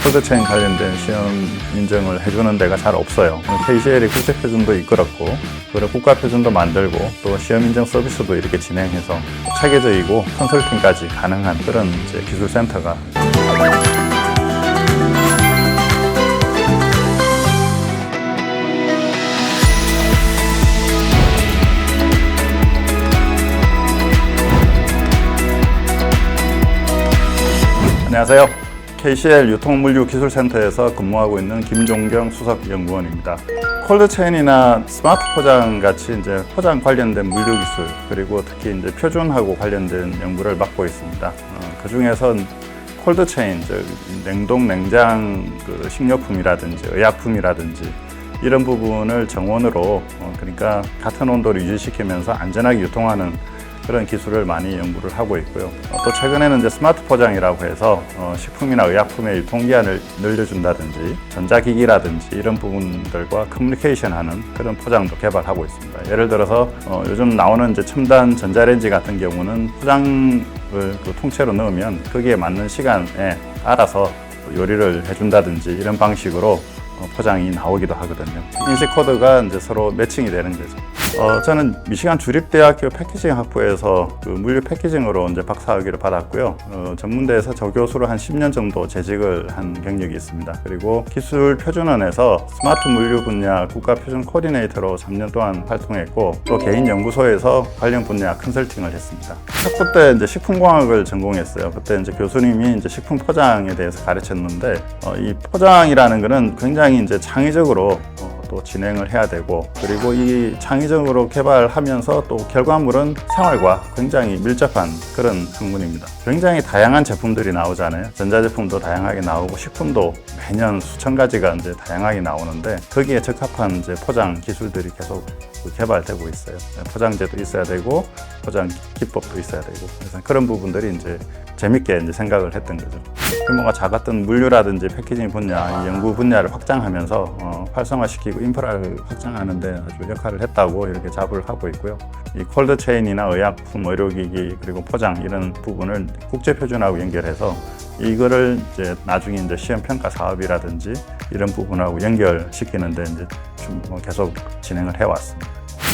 콜드체인 관련된 시험 인증을 해주는 데가 잘 없어요. KCL이 국제표준도 이끌었고, 그리고 국가표준도 만들고, 또 시험 인증 서비스도 이렇게 진행해서 체계적이고 컨설팅까지 가능한 그런 이제 기술센터가. 안녕하세요. KCL 유통물류기술센터에서 근무하고 있는 김종경 수석연구원입니다. 콜드체인이나 스마트 포장 같이 이제 포장 관련된 물류기술, 그리고 특히 이제 표준하고 관련된 연구를 맡고 있습니다. 그 중에서 콜드체인, 즉 냉동, 냉장 식료품이라든지 의약품이라든지 이런 부분을 정원으로, 그러니까 같은 온도를 유지시키면서 안전하게 유통하는 그런 기술을 많이 연구를 하고 있고요. 또 최근에는 이제 스마트 포장이라고 해서 식품이나 의약품의 유통기한을 늘려준다든지 전자기기라든지 이런 부분들과 커뮤니케이션하는 그런 포장도 개발하고 있습니다. 예를 들어서 요즘 나오는 이제 첨단 전자레인지 같은 경우는 포장을 통째로 넣으면 거기에 맞는 시간에 알아서 요리를 해준다든지 이런 방식으로 포장이 나오기도 하거든요. 인식 코드가 이제 서로 매칭이 되는 거죠. 저는 미시간 주립대학교 패키징 학부에서 물류 패키징으로 이제 박사학위를 받았고요. 전문대에서 저교수로 한 10년 정도 재직을 한 경력이 있습니다. 그리고 기술표준원에서 스마트 물류 분야 국가표준 코디네이터로 3년 동안 활동했고, 또 개인 연구소에서 관련 분야 컨설팅을 했습니다. 학부 때 이제 식품공학을 전공했어요. 그때 이제 교수님이 이제 식품 포장에 대해서 가르쳤는데, 이 포장이라는 거는 굉장히 이제 창의적으로 또 진행을 해야 되고, 그리고 이 창의적으로 개발하면서 또 결과물은 생활과 굉장히 밀접한 그런 학문입니다. 굉장히 다양한 제품들이 나오잖아요. 전자제품도 다양하게 나오고 식품도 매년 수천 가지가 이제 다양하게 나오는데, 거기에 적합한 이제 포장 기술들이 계속 개발되고 있어요. 포장재도 있어야 되고 포장 기법도 있어야 되고, 그래서 그런 부분들이 이제 재밌게 이제 생각을 했던 거죠. 규모가 작았던 물류라든지 패키징 분야, 이 연구 분야를 확장하면서 활성화시키고 인프라를 확장하는 데 아주 역할을 했다고 이렇게 자부를 하고 있고요. 이 콜드체인이나 의약품, 의료기기, 그리고 포장 이런 부분을 국제표준하고 연결해서 이거를 이제 나중에 이제 시험 평가 사업이라든지 이런 부분하고 연결시키는데 이제 좀 계속 진행을 해왔습니다.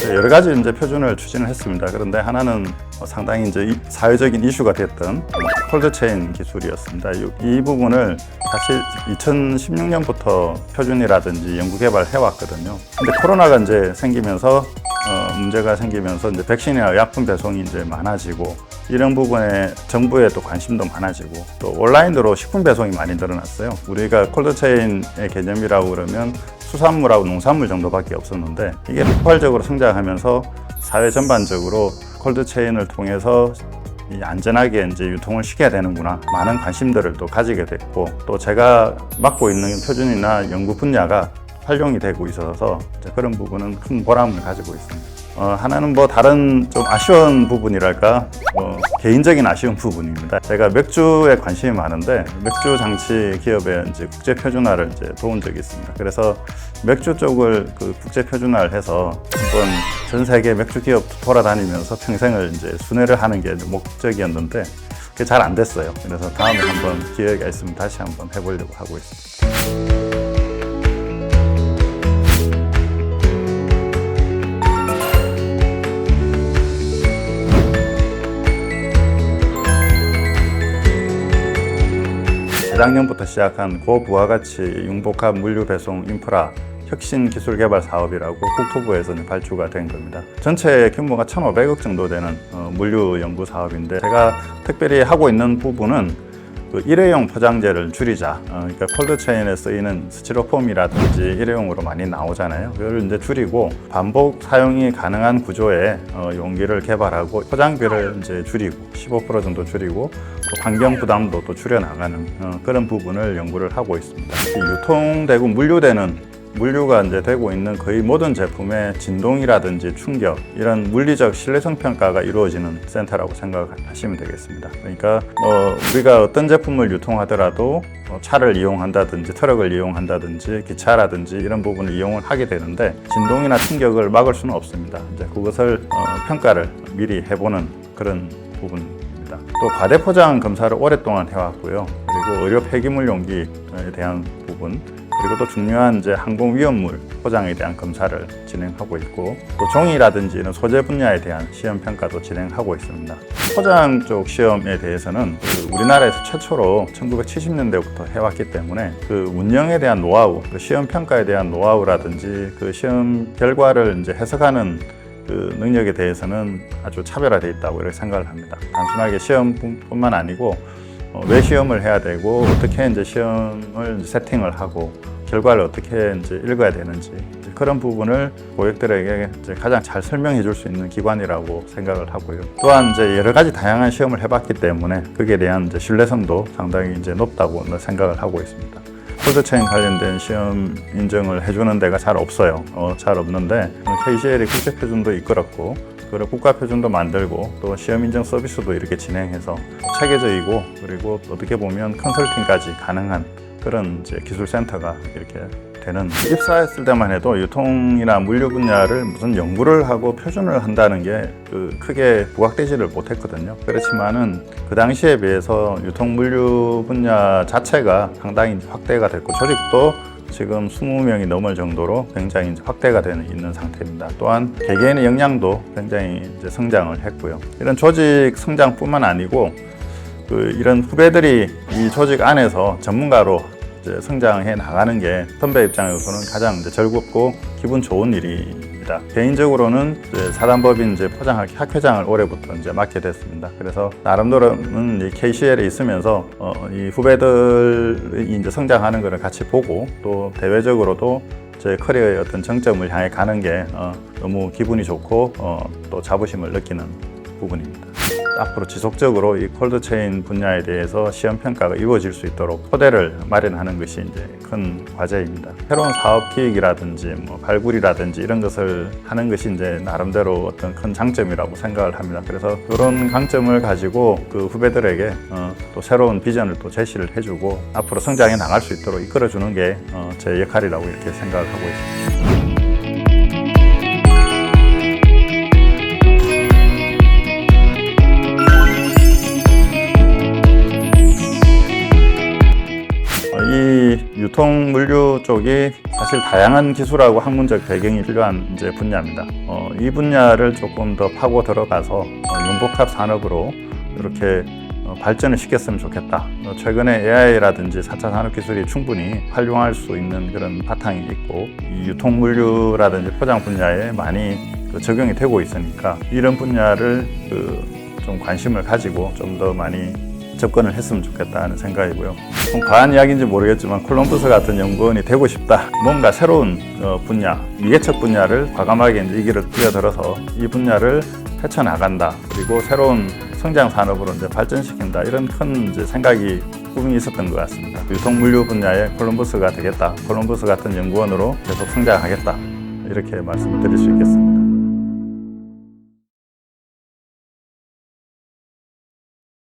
여러 가지 이제 표준을 추진을 했습니다. 그런데 하나는 상당히 이제 사회적인 이슈가 됐던 콜드체인 기술이었습니다. 이 부분을 사실 2016년부터 표준이라든지 연구 개발 해왔거든요. 근데 코로나가 이제 생기면서 문제가 생기면서 이제 백신이나 의약품 배송이 이제 많아지고, 이런 부분에 정부의 또 관심도 많아지고, 또 온라인으로 식품 배송이 많이 늘어났어요. 우리가 콜드체인의 개념이라고 그러면 수산물하고 농산물 정도밖에 없었는데, 이게 폭발적으로 성장하면서 사회 전반적으로 콜드체인을 통해서 안전하게 이제 유통을 시켜야 되는구나, 많은 관심들을 또 가지게 됐고, 또 제가 맡고 있는 표준이나 연구 분야가 활용이 되고 있어서 그런 부분은 큰 보람을 가지고 있습니다. 하나는 다른 좀 아쉬운 부분이랄까, 개인적인 아쉬운 부분입니다. 제가 맥주에 관심이 많은데, 맥주 장치 기업에 이제 국제 표준화를 이제 도운 적이 있습니다. 그래서 맥주 쪽을 국제 표준화를 해서 한번 전 세계 맥주 기업 돌아다니면서 평생을 이제 순회를 하는 게 목적이었는데, 그게 잘 안 됐어요. 그래서 다음에 한번 기회가 있으면 다시 한번 해보려고 하고 있습니다. 재작년부터 시작한 고부가가치 융복합 물류 배송 인프라 혁신 기술 개발 사업이라고 국토부에서 발주가 된 겁니다. 전체 규모가 1,500억 정도 되는 물류 연구 사업인데, 제가 특별히 하고 있는 부분은 일회용 포장재를 줄이자. 그러니까 콜드체인에 쓰이는 스티로폼이라든지 일회용으로 많이 나오잖아요. 그걸 이제 줄이고 반복 사용이 가능한 구조의 용기를 개발하고 포장비를 이제 줄이고 15% 정도 줄이고 또 환경 부담도 또 줄여나가는 그런 부분을 연구를 하고 있습니다. 유통되고 물류가 이제 되고 있는 거의 모든 제품의 진동이라든지 충격, 이런 물리적 신뢰성 평가가 이루어지는 센터라고 생각하시면 되겠습니다. 그러니까 우리가 어떤 제품을 유통하더라도 차를 이용한다든지 트럭을 이용한다든지 기차라든지 이런 부분을 이용을 하게 되는데, 진동이나 충격을 막을 수는 없습니다. 이제 그것을 평가를 미리 해보는 그런 부분입니다. 또 과대포장 검사를 오랫동안 해왔고요. 그리고 의료 폐기물 용기에 대한 부분, 그리고 또 중요한 이제 항공 위험물 포장에 대한 검사를 진행하고 있고, 또 종이라든지 이런 소재 분야에 대한 시험 평가도 진행하고 있습니다. 포장 쪽 시험에 대해서는 우리나라에서 최초로 1970년대부터 해왔기 때문에 그 운영에 대한 노하우, 그 시험 평가에 대한 노하우라든지 그 시험 결과를 이제 해석하는 그 능력에 대해서는 아주 차별화되어 있다고 이렇게 생각을 합니다. 단순하게 시험뿐만 아니고 왜 시험을 해야 되고 어떻게 이제 시험을 세팅을 하고 결과를 어떻게 이제 읽어야 되는지 그런 부분을 고객들에게 이제 가장 잘 설명해 줄 수 있는 기관이라고 생각을 하고요. 또한 이제 여러 가지 다양한 시험을 해봤기 때문에 거기에 대한 이제 신뢰성도 상당히 이제 높다고 생각을 하고 있습니다. 콜드체인 관련된 시험 인증을 해주는 데가 잘 없어요. 잘 없는데 KCL이 국제 표준도 이끌었고, 그리고 국가 표준도 만들고 또 시험 인증 서비스도 이렇게 진행해서 체계적이고, 그리고 어떻게 보면 컨설팅까지 가능한 그런 이제 기술센터가 이렇게 되는, 입사했을 때만 해도 유통이나 물류 분야를 무슨 연구를 하고 표준을 한다는 게 크게 부각되지를 못했거든요. 그렇지만은 그 당시에 비해서 유통 물류 분야 자체가 상당히 확대가 됐고, 조직도 지금 20명이 넘을 정도로 굉장히 확대가 되는 있는 상태입니다. 또한 개개인의 역량도 굉장히 이제 성장을 했고요. 이런 조직 성장뿐만 아니고 이런 후배들이 이 조직 안에서 전문가로 이제 성장해 나가는 게 선배 입장에서는 가장 이제 즐겁고 기분 좋은 일입니다. 개인적으로는 이제 사단법인 이제 포장학회 학회장을 올해부터 이제 맡게 됐습니다. 그래서 나름대로는 이 KCL에 있으면서 이 후배들이 이제 성장하는 것을 같이 보고, 또 대외적으로도 제 커리어의 어떤 정점을 향해 가는 게 너무 기분이 좋고 또 자부심을 느끼는 부분입니다. 앞으로 지속적으로 이 콜드체인 분야에 대해서 시험 평가가 이루어질 수 있도록 토대를 마련하는 것이 이제 큰 과제입니다. 새로운 사업 기획이라든지 뭐 발굴이라든지 이런 것을 하는 것이 이제 나름대로 어떤 큰 장점이라고 생각을 합니다. 그래서 그런 강점을 가지고 그 후배들에게 또 새로운 비전을 또 제시를 해주고 앞으로 성장해 나갈 수 있도록 이끌어주는 게 제 역할이라고 이렇게 생각을 하고 있습니다. 이 유통 물류 쪽이 사실 다양한 기술하고 학문적 배경이 필요한 이제 분야입니다. 이 분야를 조금 더 파고 들어가서 융복합 산업으로 이렇게 발전을 시켰으면 좋겠다. 최근에 AI라든지 4차 산업 기술이 충분히 활용할 수 있는 그런 바탕이 있고, 이 유통 물류라든지 포장 분야에 많이 적용이 되고 있으니까 이런 분야를 좀 관심을 가지고 좀 더 많이 접근을 했으면 좋겠다는 생각이고요. 좀 과한 이야기인지 모르겠지만 콜럼버스 같은 연구원이 되고 싶다. 뭔가 새로운 분야, 미개척 분야를 과감하게 이제 이 길을 뛰어들어서 이 분야를 헤쳐나간다. 그리고 새로운 성장 산업으로 이제 발전시킨다. 이런 큰 이제 생각이 꿈이 있었던 것 같습니다. 유통 물류 분야의 콜럼버스가 되겠다. 콜럼버스 같은 연구원으로 계속 성장하겠다. 이렇게 말씀드릴 수 있겠습니다.